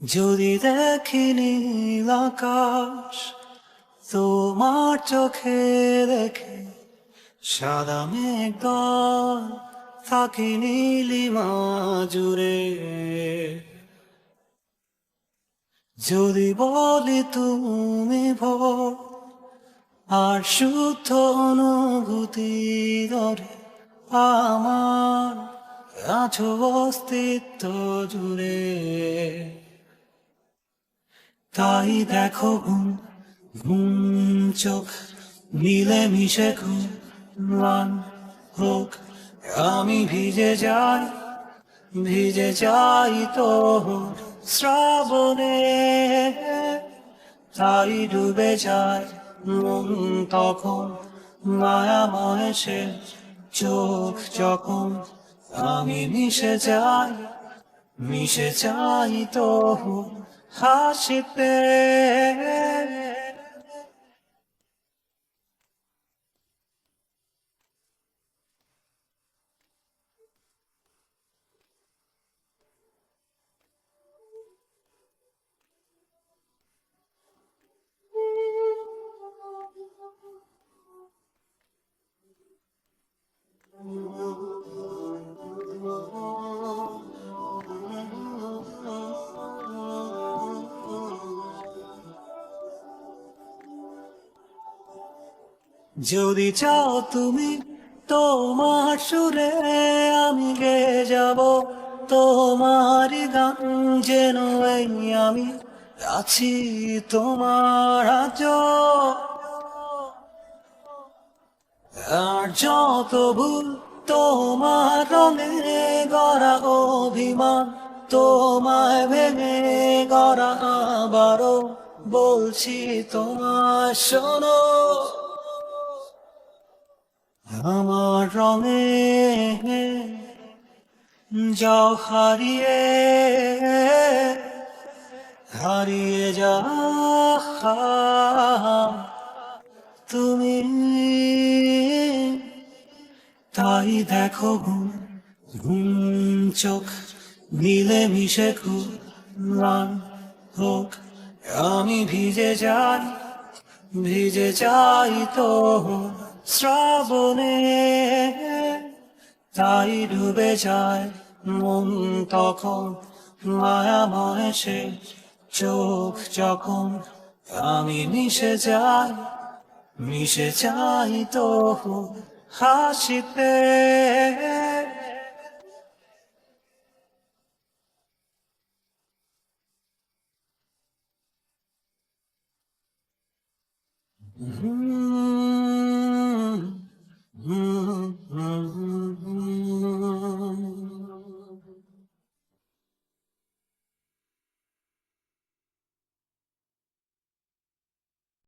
যদি দেখি নীল আকাশ তোমার চোখে দেখে সাদা মেঘদল থাকে নীলিমা জুড়ে। যদি বলি তুমি ভোর আর শুদ্ধ অনুভূতি ধরে আমার আছো অস্তিত্ব জুড়ে। তাই দেখো ঘুম ঘুম চোখ মিলে মিশে ঘুমান হোক, আমি ভিজে যাই তোর শ্রাবণে। তাই ডুবে যায় মন তখন মায়াময় সে চোখ যখন আমি মিশে যাই তোর হাসিতে। যদি চাও তুমি তোমার সুরে আমি গেয়ে যাব তোমারই গান, যেন এই আমি আছি তোমার আজ। আর যত ভুল তোমার রঙে গড়া অভিমান, তোমায় ভেঙে গড়া আবারও বলছি তোমায় শোনো। আমার রঙে যাও হারিয়ে যা তুমি। তাই দেখো ঘুম ঘুম চোখ মিলে মিশে ঘুমান হোক, আমি ভিজে যাই তো শ্রাবণে। তাই ডুবে যায় মন তখন মায়াময় সে চোখ যখন আমি মিশে যাই তো হাসিতে।